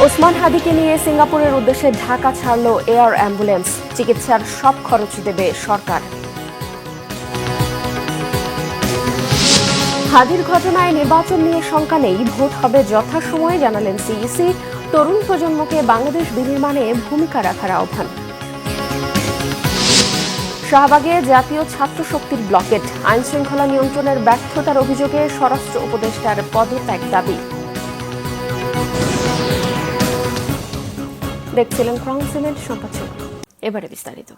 ওসমান হাদিকে নিয়ে সিঙ্গাপুরের উদ্দেশ্যে ঢাকা ছাড়ল এয়ার অ্যাম্বুলেন্স। চিকিৎসার সব খরচ দেবে সরকার। হাদির ঘটনায় নির্বাচন নিয়ে শঙ্কা নেই, ভোট হবে যথাসময়ে জানালেন সিইসি। তরুণ প্রজন্মকে বাংলাদেশ বিনির্মাণে ভূমিকা রাখার আহ্বান। শাহবাগে জাতীয় ছাত্র শক্তির ব্লকেট, আইনশৃঙ্খলা নিয়ন্ত্রণের ব্যর্থতার অভিযোগে স্বরাষ্ট্র উপদেষ্টার পদত্যাগ দাবি। দেখছিলেন ক্রাউন সিমেন্ট সংবাদ শিরোনাম। এবারে বিস্তারিত।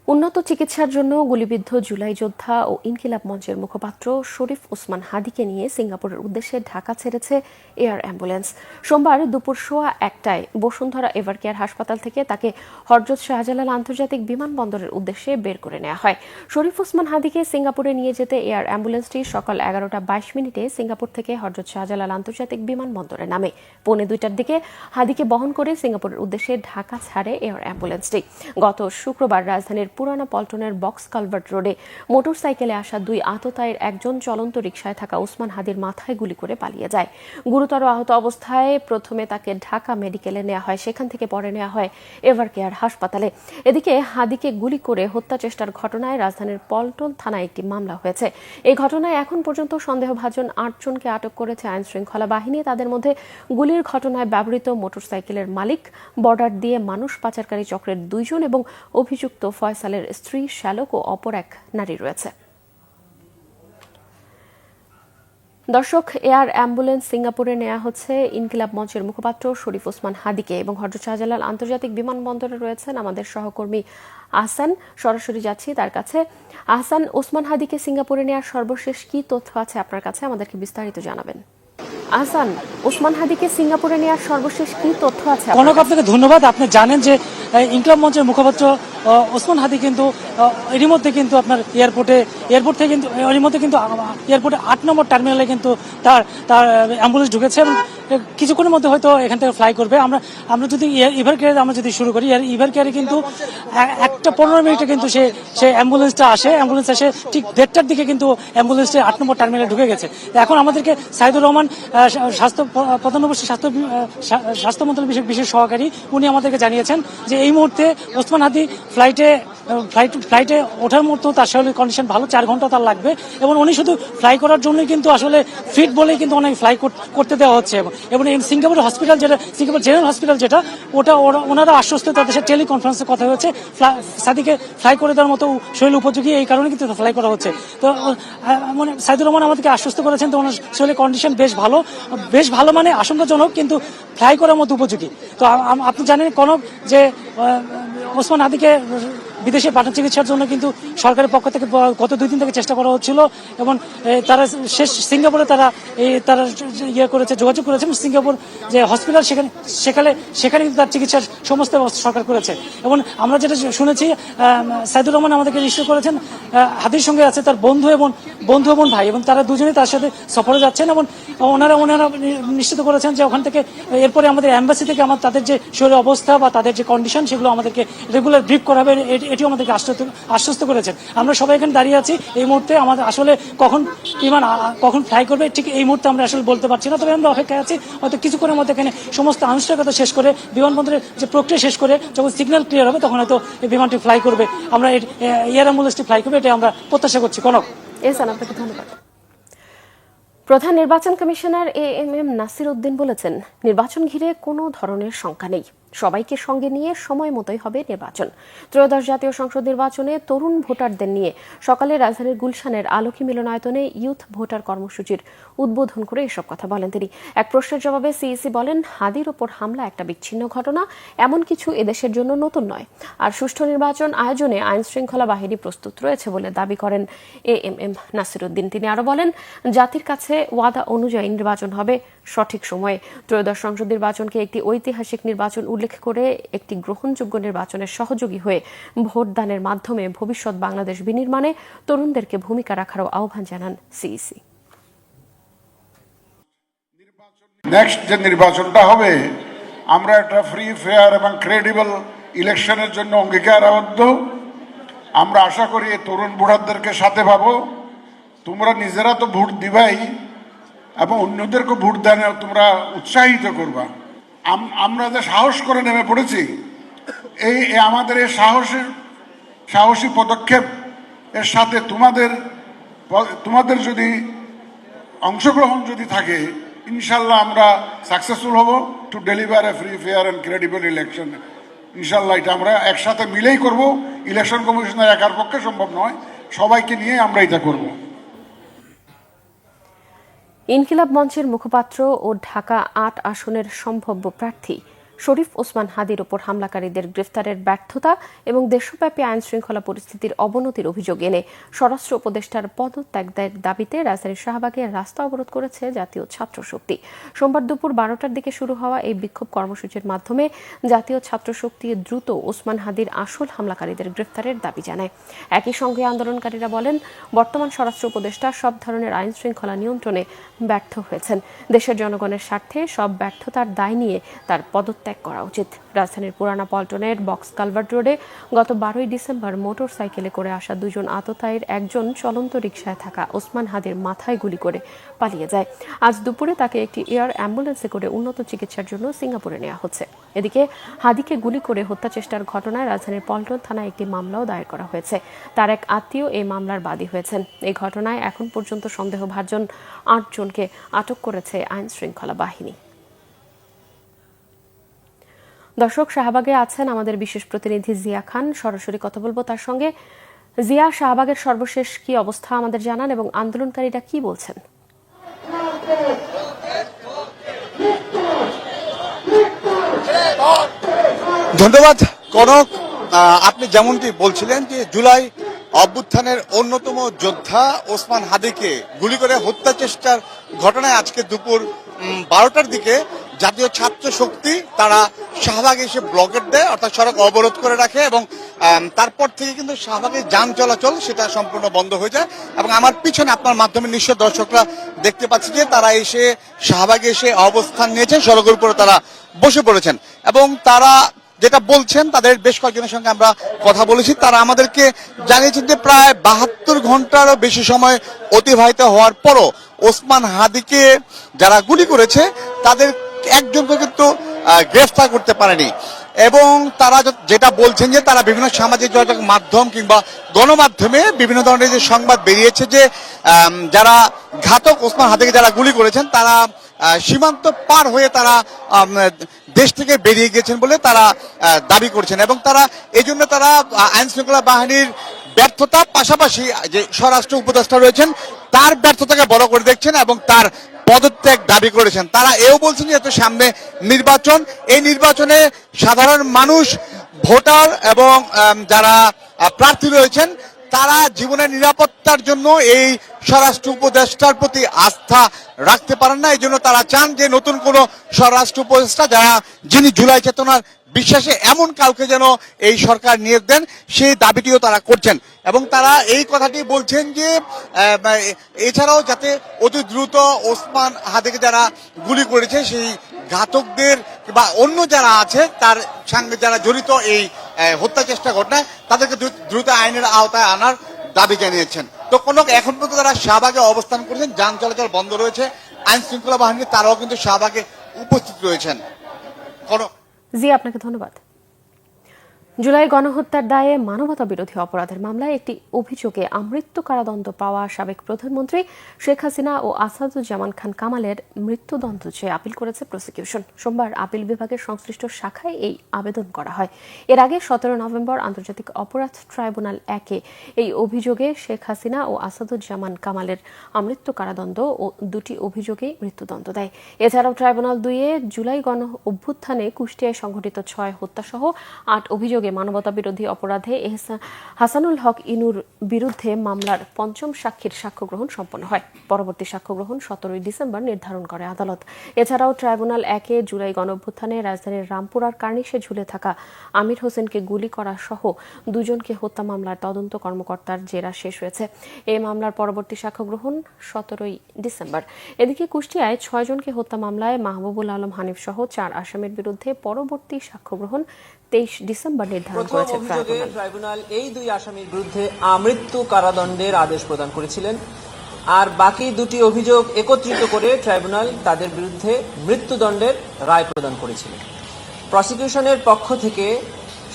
উন্নত চিকিৎসার জন্য গুলিবিদ্ধ জুলাই যোদ্ধা ও ইনকিলাব মঞ্চের মুখপাত্র শরীফ ওসমান হাদিকে নিয়ে সিঙ্গাপুরের উদ্দেশ্যে ঢাকা ছেড়েছে এয়ার অ্যাম্বুলেন্স। সোমবার দুপুর 1:15টায় বসুন্ধরা এভারকেয়ার হাসপাতাল থেকে তাকে হযরত শাহজালাল আন্তর্জাতিক বিমানবন্দরের উদ্দেশ্যে বের করে নেওয়া হয়। শরীফ ওসমান হাদিকে সিঙ্গাপুরে নিয়ে যেতে এয়ার অ্যাম্বুলেন্সটি সকাল 11:22 সিঙ্গাপুর থেকে হযরত শাহজালাল আন্তর্জাতিক বিমানবন্দরে নামে। 1:45টার দিকে হাদিকে বহন করে সিঙ্গাপুরের উদ্দেশ্যে ঢাকা ছাড়ে এয়ার অ্যাম্বুলেন্সটি। গত শুক্রবার রাজধানীর পুরানা পল্টনের বক্স কালভার্ট রোডে মোটরসাইকেলে আসা দুই আততায়ীর একজন চলন্ত রিকশায় থাকা ওসমান হাদির মাথায় গুলি করে পালিয়ে যায়। গুরুতর আহত অবস্থায় প্রথমে তাকে ঢাকা মেডিকেলে নেওয়া হয়, সেখান থেকে পরে নেওয়া হয় এভারকেয়ার হাসপাতালে। এদিকে হাদিকে গুলি করে হত্যা চেষ্টার ঘটনায় রাজধানীর পল্টন থানায় একটি মামলা হয়েছে। এই ঘটনায় এখন পর্যন্ত সন্দেহভাজন 8 জনকে আটক করেছে আইনশৃঙ্খলা বাহিনী। তাদের মধ্যে গুলির ঘটনায় ব্যবহৃত মোটরসাইকেলের মালিক, বর্ডার দিয়ে মানুষ পাচারকারী চক্রের 2 জন এবং অভিযুক্ত ফয়সালের স্ত্রী, শ্যালক ও অপর এক নারী রয়েছে। দর্শক, এয়ার অ্যাম্বুলেন্স সিঙ্গাপুরে নেওয়া হচ্ছে ইনকিলাব মঞ্চের মুখপাত্র শরীফ ওসমান হাদিকে এবং হযরত শাহজালাল আন্তর্জাতিক বিমানবন্দরে রয়েছেন আমাদের সহকর্মী আহসান। সরাসরি যাচ্ছি তার কাছে। আহসান, ওসমান হাদিকে সিঙ্গাপুরে নেওয়ার সর্বশেষ কি তথ্য আছে আপনার কাছে, আমাদেরকে বিস্তারিত জানাবেন। আহসান, ওসমান হাদিকে সিঙ্গাপুরে নেওয়ার সর্বশেষ কি তথ্য আছে? কনক, আপনাকে ধন্যবাদ। আপনি জানেন যে ইনকিলাব মঞ্চের মুখপাত্র ওসমান হাদি কিন্তু এরই মধ্যে কিন্তু আপনার এয়ারপোর্ট থেকে কিন্তু এরই মধ্যে কিন্তু এয়ারপোর্টে 8 নম্বর টার্মিনালে কিন্তু তার অ্যাম্বুলেন্স ঢুকেছে এবং কিছুক্ষণের মধ্যে হয়তো এখান থেকে ফ্লাই করবে। আমরা যদি ইভার কেয়ারে আমরা যদি শুরু করি, ইভার কেয়ারে কিন্তু 1:15 মিনিটে কিন্তু সে অ্যাম্বুলেন্সটা আসে। অ্যাম্বুলেন্স এসে ঠিক 1:30টার দিকে কিন্তু অ্যাম্বুলেন্সটা 8 নম্বর টার্মিনালে ঢুকে গেছে। এখন আমাদেরকে সাইদুর রহমান, প্রধানমন্ত্রী স্বাস্থ্য মন্ত্রণালয়ের বিশেষ সহকারী, উনি আমাদেরকে জানিয়েছেন যে এই মুহূর্তে ওসমান হাদি ফ্লাইটে ওঠার মতো তার শরীরের কন্ডিশন ভালো, 4 ঘন্টা তার লাগবে এবং উনি শুধু ফ্লাই করার জন্যই কিন্তু আসলে ফিট বলেই কিন্তু অনেক ফ্লাই করতে দেওয়া হচ্ছে। এবং সিঙ্গাপুর হসপিটাল, যেটা সিঙ্গাপুর জেনারেল হসপিটাল, যেটা ওনারা আশ্বস্ত, তাদের সাথে টেলিকনফারেন্সে কথা হয়েছে, সাদিকে ফ্লাই করে দেওয়ার মতো শরীর উপযোগী, এই কারণে কিন্তু ফ্লাই করা হচ্ছে। তো মানে সাইদুর রহমান আমাদেরকে আশ্বস্ত করেছেন তো ওনার শরীরের কন্ডিশন বেশ ভালো মানে আশঙ্কাজনক, কিন্তু ফ্লাই করার মতো উপযোগী। তো আপনি জানেন কনক যে ওসমান হাদিকে বিদেশে পাঠানো চিকিৎসার জন্য কিন্তু সরকারের পক্ষ থেকে গত 2 দিন থেকে চেষ্টা করা হচ্ছিল এবং তারা সিঙ্গাপুরে তারা যোগাযোগ করেছেন। সিঙ্গাপুর যে হসপিটাল, সেখানে কিন্তু তার চিকিৎসার সমস্ত ব্যবস্থা সরকার করেছে। এবং আমরা যেটা শুনেছি, সাইদুর রহমান আমাদেরকে নিশ্চিত করেছেন হাদির সঙ্গে আছে তার বন্ধু এবং ভাই, এবং তারা দুজনেই তার সাথে সফরে যাচ্ছেন এবং ওনারা নিশ্চিত করেছেন যে ওখান থেকে এরপরে আমাদের এম্বাসি থেকে তাদের যে শরীরের অবস্থা বা তাদের যে কন্ডিশন, সেগুলো আমাদেরকে রেগুলার ব্রিফ করা হবে, এটিও আমাদেরকে আশ্বস্ত করেছেন। আমরা সবাই এখানে দাঁড়িয়ে আছি। এই মুহূর্তে আমাদের আসলে কখন ফ্লাই করবে ঠিক এই মুহূর্তে আমরা আসলে বলতে পারছি না, তবে আমরা অপেক্ষায় আছি। হয়তো কিছুক্ষণের মধ্যে এখানে সমস্ত আনুষ্ঠানিকতা শেষ করে, বিমানবন্দরের যে প্রক্রিয়া শেষ করে যখন সিগন্যাল ক্লিয়ার হবে, তখন হয়তো এই বিমানটি ফ্লাই করবে, আমরা এয়ার অ্যাম্বুলেন্সটি ফ্লাই করবে, এটা আমরা প্রত্যাশা করছি। কনক, আপনাকে ধন্যবাদ। প্রধান নির্বাচন কমিশনার এএমএম নাসির উদ্দিন বলেছেন, নির্বাচন ঘিরে কোনো ধরনের শঙ্কা নেই, সবাইকে সঙ্গে নিয়ে সময় মতোই হবে নির্বাচন। ত্রয়োদশ জাতীয় সংসদ নির্বাচনে তরুণ ভোটারদের নিয়ে সকালে রাজধানীর গুলশানের আলোকি মিলনায়তনে ইউথ ভোটার কর্মসূচির উদ্বোধন করে এসব কথা বলেন তিনি। এক প্রশ্নের জবাবে সিইসি বলেন, হাদির ওপর হামলা একটা বিচ্ছিন্ন ঘটনা, এমন কিছু এদেশের জন্য নতুন নয়। আর সুষ্ঠু নির্বাচন আয়োজনে আইনশৃঙ্খলা বাহিনী প্রস্তুত রয়েছে বলে দাবি করেন এএমএম নাসির উদ্দিন। তিনি আরো বলেন, জাতির কাছে ওয়াদা অনুযায়ী নির্বাচন হবে সঠিক সময়ে। ত্রয়োদশ সংসদ নির্বাচনকে একটি ঐতিহাসিক নির্বাচন উল্লেখ করে একটি গ্রহণযোগ্য নির্বাচনের সহযোগী হয়ে ভোটদানের মাধ্যমে ভবিষ্যৎ বাংলাদেশ বিনির্মাণে তরুণদেরকে ভূমিকা রাখারও আহ্বান জানান সিইসি। নেক্সট যে নির্বাচনটা হবে, আমরা একটা ফ্রি, ফেয়ার এবং ক্রেডিবল ইলেকশনের জন্য অঙ্গীকারাবদ্ধ। আমরা আশা করি তরুণ ভোটারদেরকে সাথে পাবো। তোমরা নিজেরা তো ভোট দিবাই, এবং অন্যদেরকে ভোট দানে তোমরা উৎসাহিত করবা। আমরা যে সাহস করে নেমে পড়েছি, এই আমাদের এই সাহসী পদক্ষেপ এর সাথে তোমাদের যদি অংশগ্রহণ যদি থাকে, ইনশাল্লাহ আমরা সাকসেসফুল হব to deliver A free fair and credible election. ইনশাল্লাহ এটা আমরা একসাথে মিলেই করব। ইলেকশন কমিশনের একার পক্ষে সম্ভব নয়, সবাইকে নিয়ে আমরা এটা করব। ইনকিলাব মঞ্চের মুখপাত্র ও ঢাকা ৮ আসনের সম্ভাব্য প্রার্থী শরীফ ওসমান হাদির ওপর হামলাকারীদের গ্রেফতারের ব্যর্থতা এবং দেশব্যাপী আইন শৃঙ্খলা পরিস্থিতির অবনতির অভিযোগ এনে স্বরাষ্ট্র উপদেষ্টার পদত্যাগের দাবিতে রাজধানীর শাহবাগে রাস্তা অবরোধ করেছে জাতীয় ছাত্র শক্তি। সোমবার দুপুর ১২টার দিকে শুরু হওয়া এই বিক্ষোভ কর্মসূচির মাধ্যমে জাতীয় ছাত্র শক্তি দ্রুত ওসমান হাদির আসল হামলাকারীদের গ্রেফতারের দাবি জানায়। একই সঙ্গে আন্দোলনকারীরা বলেন, বর্তমান স্বরাষ্ট্র উপদেষ্টা সব ধরনের আইন শৃঙ্খলা নিয়ন্ত্রণে ব্যর্থ হয়েছেন। দেশের জনগণের স্বার্থে সব ব্যর্থতার দায় নিয়ে তার পদত্যাগ করা উচিত। রাজধানীর পুরানা পল্টনের বক্স কালভার্ট রোডে গত ১২ই ডিসেম্বর মোটর সাইকেলে করে আসা দুজন আততায়ীর একজন চলন্ত রিকশায় থাকা ওসমান হাদির মাথায় গুলি করে পালিয়ে যায়। আজ দুপুরে তাকে একটি এয়ার অ্যাম্বুলেন্সে করে উন্নত চিকিৎসার জন্য সিঙ্গাপুরে নেওয়া হচ্ছে। এদিকে হাদিকে গুলি করে হত্যা চেষ্টার ঘটনায় রাজধানীর পল্টন থানায় একটি মামলাও দায়ের করা হয়েছে। তার এক আত্মীয় এই মামলার বাদী হয়েছেন। এই ঘটনায় এখন পর্যন্ত সন্দেহভাজন ৮ জনকে আটক করেছে আইন শৃঙ্খলা বাহিনী। দর্শক, শাহবাগে আছেন আমাদের বিশেষ প্রতিনিধি জিয়া খান। সরাসরি কথা বলবো তার সঙ্গে। জিয়া, শাহবাগের সর্বশেষ কি অবস্থা আমাদের জানান এবং আন্দোলনকারীরা কি বলছেন? ধন্যবাদ কনক। আপনি যেমনটি বলছিলেন যে জুলাই অভ্যুত্থানের অন্যতম যোদ্ধা ওসমান হাদিকে গুলি করে হত্যা চেষ্টার ঘটনায় আজকে দুপুর 12টার দিকে জাতীয় ছাত্র শক্তি তারা শাহবাগে এসে ব্লকেট দেয়, অর্থাৎ সড়ক অবরোধ করে রাখে এবং তারপর থেকে কিন্তু শাহবাগে যান চলাচল সেটা সম্পূর্ণ বন্ধ হয়ে যায়। এবং আমার পিছনে আপনার মাধ্যমে নিশ্চয় দর্শকরা দেখতে পাচ্ছে যে তারা এসে শাহবাগে এসে অবস্থান নিয়েছেন, সড়কের উপরে তারা বসে পড়েছেন এবং তারা যেটা বলছেন, তাদের বেশ কয়েকজনের সঙ্গে আমরা কথা বলেছি, তারা আমাদেরকে জানিয়েছেন যে প্রায় ৭২ ঘন্টারও বেশি সময় অতিবাহিত হওয়ার পরও ওসমান হাদিকে যারা গুলি করেছে তাদের একজনকে কিন্তু গ্রেফতার করতে পারেনি। এবং তারা যেটা বলছেন যে তারা বিভিন্ন সামাজিক যোগাযোগ মাধ্যম কিংবা গণমাধ্যমে বিভিন্ন ধরনের যে সংবাদ বেরিয়েছে যে যারা ঘাতক ওসমান হাদিকে যারা গুলি করেছেন তারা সীমান্ত পার হয়ে তারা দেশ থেকে বেরিয়ে গেছেন বলে তারা দাবি করছেন এবং তারা এই জন্য তারা আইন শৃঙ্খলা বাহিনীর ব্যর্থতা পাশাপাশি যে স্বরাষ্ট্র উপদেষ্টা রয়েছেন তার ব্যর্থতাকে বড় করে দেখছেন এবং তার পদত্যাগ দাবি করেছেন। তারা এও বলছেন যে সামনে নির্বাচন, এই নির্বাচনে সাধারণ মানুষ, ভোটার এবং যারা প্রার্থী রয়েছেন তারা জীবনের নিরাপত্তার জন্য এই স্বরাষ্ট্র উপদেষ্টার প্রতি আস্থা রাখতে পারেন না। এই জন্য তারা চান যে নতুন কোন স্বরাষ্ট্র উপদেষ্টা যিনি জুলাই চেতনার বিশ্বাসে এমন কাউকে যেন এই সরকার নিয়োগ দেন, সেই দাবিটিও তারা করছেন এবং তারা এই কথাটি বলছেন যে এছাড়াও যাতে অতি দ্রুত ওসমান হাদিকে যারা গুলি করেছে সেই ঘাতকদের বা অন্য যারা আছে তার সঙ্গে যারা জড়িত এই হত্যা চেষ্টা ঘটনায় তাদেরকে দ্রুত আইনের আওতায় আনার দাবি জানিয়েছেন। তো এখন পর্যন্ত তারা শাহবাগে অবস্থান করেছেন, যান চলাচল বন্ধ রয়েছে, আইন শৃঙ্খলা বাহিনী তারাও কিন্তু শাহবাগে উপস্থিত রয়েছেন। জি, আপনাকে ধন্যবাদ। জুলাই গণহত্যার দায়ে মানবতা বিরোধী অপরাধের মামলায় একটি অভিযোগে আমৃত্যু কারাদণ্ড পাওয়া সাবেক প্রধানমন্ত্রী শেখ হাসিনা ও আসাদুজ্জামান খান কামালের মৃত্যুদণ্ড চেয়ে আপিল করেছে প্রসিকিউশন। সোমবার আপিল বিভাগের সংশ্লিষ্ট শাখায় এই আবেদন করা হয়। এর আগে 17 নভেম্বর আন্তর্জাতিক অপরাধ ট্রাইব্যুনাল 1-এ এই অভিযোগে শেখ হাসিনা ও আসাদুজ্জামান কামালের আমৃত্যু কারাদণ্ড ও দুটি অভিযোগেই মৃত্যুদণ্ড দেয়। এছাড়াও ট্রাইব্যুনাল 2-এ জুলাই গণ অভ্যুত্থানে কুষ্টিয়ায় সংঘটিত 6 হত্যাসহ 8 অভিযোগ মানবতা বিরোধী অপরাধে হাসানুল হক ইনুর বিরুদ্ধে মামলার 5ম সাক্ষীর সাক্ষ্য গ্রহণ সম্পন্ন হয়। পরবর্তী সাক্ষ্য গ্রহণ 17 ডিসেম্বর নির্ধারণ করে আদালত। এছাড়াও ট্রাইব্যুনাল 1-এ জুলাই গণঅভ্যুত্থানে রাজধানীর রামপুরার কার্নিশে ঝুলে থাকা আমির হোসেনকে গুলি করা সহ 2 জনকে হত্যা মামলার তদন্ত কর্মকর্তার জেরা শেষ হয়েছে। এই মামলার পরবর্তী সাক্ষ্য গ্রহণ 17 ডিসেম্বর। এদিকে কুষ্টিয়ায় 6 জনকে হত্যা মামলায় মাহবুবুল আলম হানিফ সহ 4 আসামির বিরুদ্ধে পরবর্তী সাক্ষ্য গ্রহণ 23 ডিসেম্বর নির্ধারণ করেছে ট্রাইব্যুনাল। এই 2 আসামির বিরুদ্ধে আমৃত্যু কারাদণ্ডের আদেশ প্রদান করেছিলেন আর বাকি দুটি অভিযোগ একত্রিত করে ট্রাইব্যুনাল তাদের বিরুদ্ধে মৃত্যুদণ্ডের রায় প্রদান করেছিল। প্রসিকিউশনের পক্ষ থেকে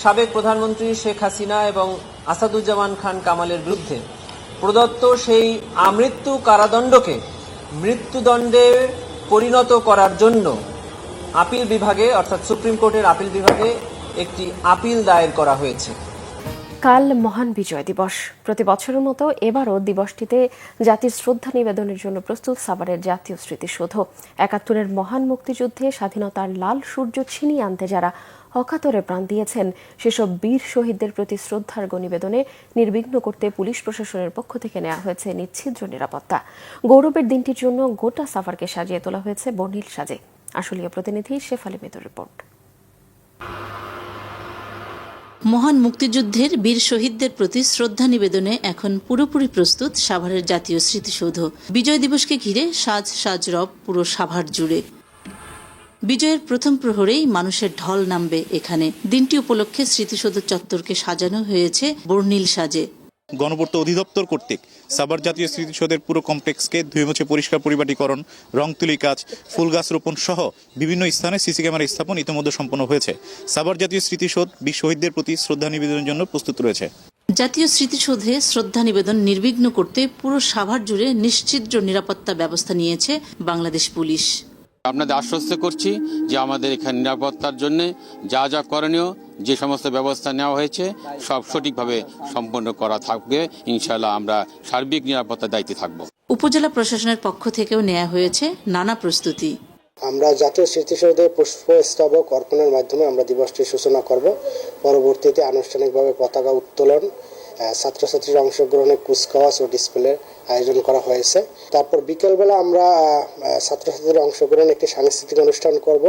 সাবেক প্রধানমন্ত্রী শেখ হাসিনা এবং আসাদুজ্জামান খান কামালের বিরুদ্ধে প্রদত্ত সেই আমৃত্যু কারাদণ্ডকে মৃত্যুদণ্ডে পরিণত করার জন্য আপিল বিভাগে অর্থাৎ সুপ্রিম কোর্টের আপিল বিভাগে একটি আপিল দায়ের করা হয়েছে। কাল মহান বিজয় দিবস। প্রতি বছরের মতো এবারও দিবসটিতে জাতির শ্রদ্ধা নিবেদনের জন্য প্রস্তুত সাভারের জাতীয় স্মৃতিসৌধ। ৭১-এর মহান মুক্তিযুদ্ধে স্বাধীনতার লাল সূর্য ছিনিয়ে আনতে যারা অকাতরে প্রাণ দিয়েছেন সেসব বীর শহীদদের প্রতি শ্রদ্ধার্ঘ্য নিবেদনে নির্বিঘ্ন করতে পুলিশ প্রশাসনের পক্ষ থেকে নেওয়া হয়েছে নিচ্ছিদ্র নিরাপত্তা। গৌরবের দিনটির জন্য গোটা সাভারকে সাজিয়ে তোলা হয়েছে বর্ণিল সাজে। আশুলিয়া প্রতিনিধি শেফালি মিতুর রিপোর্ট। মহান মুক্তিযুদ্ধের বীর শহীদদের প্রতি শ্রদ্ধা নিবেদনে এখন পুরোপুরি প্রস্তুত সাভারের জাতীয় স্মৃতিসৌধ। বিজয় দিবসকে ঘিরে সাজ সাজ রব পুরো সাভার জুড়ে। বিজয়ের প্রথম প্রহরেই মানুষের ঢল নামবে এখানে। দিনটি উপলক্ষে স্মৃতিসৌধ চত্বরকে সাজানো হয়েছে বর্ণিল সাজে। গণপূর্ত অধিদপ্তর কর্তৃক সাভার জাতীয় স্মৃতিসৌধের পুরো কমপ্লেক্সকে ধুয়ে মুছে পরিষ্কার পরিপাটিকরণ, রং তুলি কাজ, ফুল গাছ রোপণ সহ বিভিন্ন স্থানে সিসি ক্যামেরা স্থাপন ইতিমধ্যে সম্পন্ন হয়েছে। সাভার জাতীয় স্মৃতিসৌধ বীর শহীদদের প্রতি শ্রদ্ধা নিবেদনের জন্য প্রস্তুত রয়েছে। জাতীয় স্মৃতিসৌধে শ্রদ্ধা নিবেদন নির্বিঘ্ন করতে পুরো সাভার জুড়ে নিশ্চিদ্র নিরাপত্তা ব্যবস্থা নিয়েছে বাংলাদেশ পুলিশ। আপনাদের আশ্বস্ত করছি যে আমাদের এখানে নিরাপত্তার জন্য যা যা করণীয়, যে সমস্ত ব্যবস্থা নেওয়া হয়েছে সব সঠিকভাবে সম্পন্ন করা থাকবে। ইনশাআল্লাহ আমরা সার্বিক নিরাপত্তার দায়িত্বে থাকব। উপজেলা প্রশাসনের পক্ষ থেকেও নেওয়া হয়েছে নানা প্রস্তুতি। আমরা জাতীয় স্মৃতিসৌধে পুষ্পস্তবক অর্পণের মাধ্যমে আমরা দিবসটির সূচনা করব। পরবর্তীতে আনুষ্ঠানিকভাবে পতাকা উত্তোলন, ছাত্রছাত্রীর অংশগ্রহণে কুচকাওয়াজ ও ডিসপ্লের আয়োজন করা হয়েছে। তারপর বিকেলবেলা আমরা ছাত্রছাত্রীদের অংশগ্রহণে একটি সাংস্কৃতিক অনুষ্ঠান করব।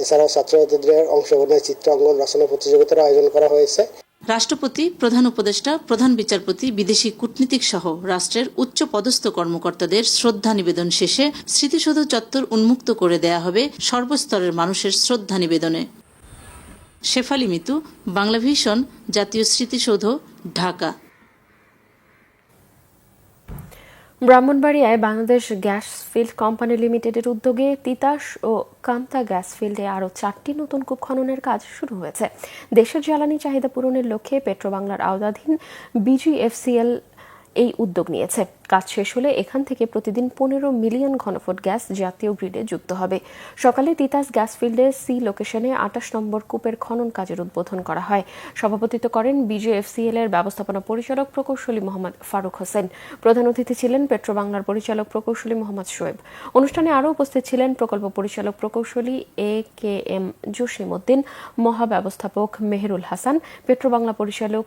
এছাড়াও ছাত্রছাত্রীদের অংশগ্রহণে চিত্রাঙ্কন রচনা প্রতিযোগিতার আয়োজন করা হয়েছে। রাষ্ট্রপতি, প্রধান উপদেষ্টা, প্রধান বিচারপতি, বিদেশি কূটনীতিক সহ রাষ্ট্রের উচ্চ পদস্থ কর্মকর্তাদের শ্রদ্ধা নিবেদন শেষে স্মৃতিসৌধ চত্বর উন্মুক্ত করে দেয়া হবে সর্বস্তরের মানুষের শ্রদ্ধা নিবেদনে। শেফালি মিতু, বাংলা ভিশন, জাতীয় স্মৃতিসৌধ, ঢাকা। ব্রাহ্মণবাড়িয়ায় বাংলাদেশ গ্যাস ফিল্ড কোম্পানি লিমিটেডের উদ্যোগে তিতাস ও কান্তা গ্যাস ফিল্ডে আরও 4টি নতুন কূপ খননের কাজ শুরু হয়েছে। দেশের জ্বালানি চাহিদা পূরণের লক্ষ্যে পেট্রোবাংলার আওতাধীন বিজিএফসিএল এই উদ্যোগ নিয়েছে। কাজ শেষ হলে এখান থেকে প্রতিদিন 15 মিলিয়ন ঘনফুট গ্যাস জাতীয় গ্রিডে যুক্ত হবে। সকালে তিতাস গ্যাস ফিল্ডে সি লোকেশনে 28 নম্বর কূপের খনন কাজের উদ্বোধন করা হয়। সভাপতিত্ব করেন বিজিএফসিএল এর ব্যবস্থাপনা পরিচালক প্রকৌশলী মোহাম্মদ ফারুক হোসেন। প্রধান অতিথি ছিলেন পেট্রোবাংলার পরিচালক প্রকৌশলী মোহাম্মদ শোয়েব। অনুষ্ঠানে আরও উপস্থিত ছিলেন প্রকল্প পরিচালক প্রকৌশলী AKM জসিমউদ্দিন, মহাব্যবস্থাপক মেহেরুল হাসান, পেট্রোবাংলা পরিচালক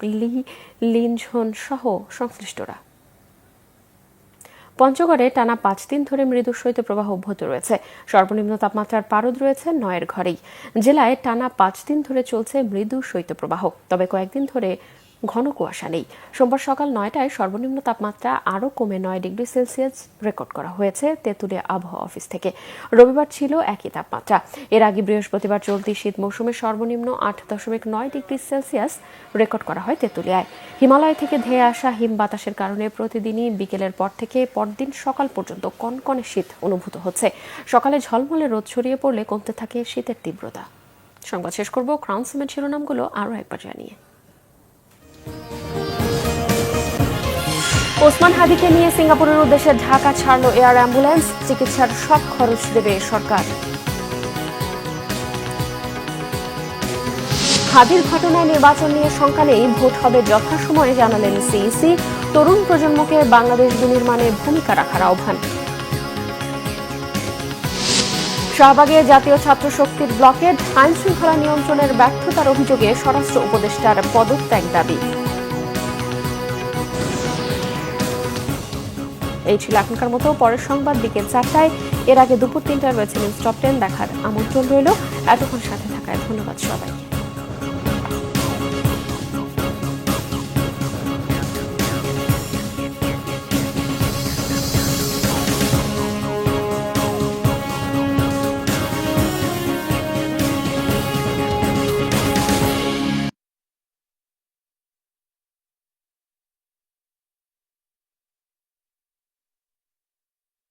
লিনঝন সহ সংশ্লিষ্টরা। পঞ্চগড়ে টানা 5 দিন ধরে মৃদু শৈত্যপ্রবাহ অব্যাহত রয়েছে। সর্বনিম্ন তাপমাত্রার পারদ রয়েছে 9-এর ঘরেই। জেলায় টানা 5 দিন ধরে চলছে মৃদু শৈত্যপ্রবাহ, তবে কয়েকদিন ধরে ঘন কুয়াশা নেই। সোমবার সকাল 9টায় সর্বনিম্ন তাপমাত্রা আরও কমে 9 ডিগ্রি সেলসিয়াস রেকর্ড করা হয়েছে তেঁতুলিয়া আবহাওয়া অফিস থেকে। রবিবার ছিল একই তাপমাত্রা। এর আগে বৃহস্পতিবার চলতি শীত মৌসুমের সর্বনিম্ন 8.9 ডিগ্রি সেলসিয়াস রেকর্ড করা হয় তেঁতুলিয়ায়। হিমালয় থেকে ধেয়ে আসা হিম বাতাসের কারণে প্রতিদিনই বিকেলের পর থেকে পরদিন সকাল পর্যন্ত কনকনে শীত অনুভূত হচ্ছে। সকালে ঝলমলে রোদ ছড়িয়ে পড়লে কমতে থাকে শীতের তীব্রতা। সংবাদ শেষ করব ক্রাউন সিমেন্ট শিরোনামগুলো আরও একবার জানিয়ে। ওসমান হাদিকে নিয়ে সিঙ্গাপুরের উদ্দেশ্যে ঢাকা ছাড়ল এয়ার অ্যাম্বুলেন্স। চিকিৎসার সব খরচ দেবে সরকার। হাদির ঘটনায় নির্বাচন নিয়ে শঙ্কা নেই, ভোট হবে যথাসময়ে জানালেন সিইসি। তরুণ প্রজন্মকে বাংলাদেশ বিনির্মাণে ভূমিকা রাখার আহ্বান। শাহবাগে জাতীয় ছাত্র শক্তির ব্লকেড, আইন শৃঙ্খলা নিয়ন্ত্রণের ব্যর্থতার অভিযোগে স্বরাষ্ট্র উপদেষ্টার পদত্যাগ দাবি। এই ছিল এখনকার মতো। পরের সংবাদ বিকেল 4টায়। এর আগে দুপুর 3টায় রয়েছে নিউজ টপ 10 দেখার আমন্ত্রণ রইল। এতক্ষণ সাথে থাকায় ধন্যবাদ সবাইকে।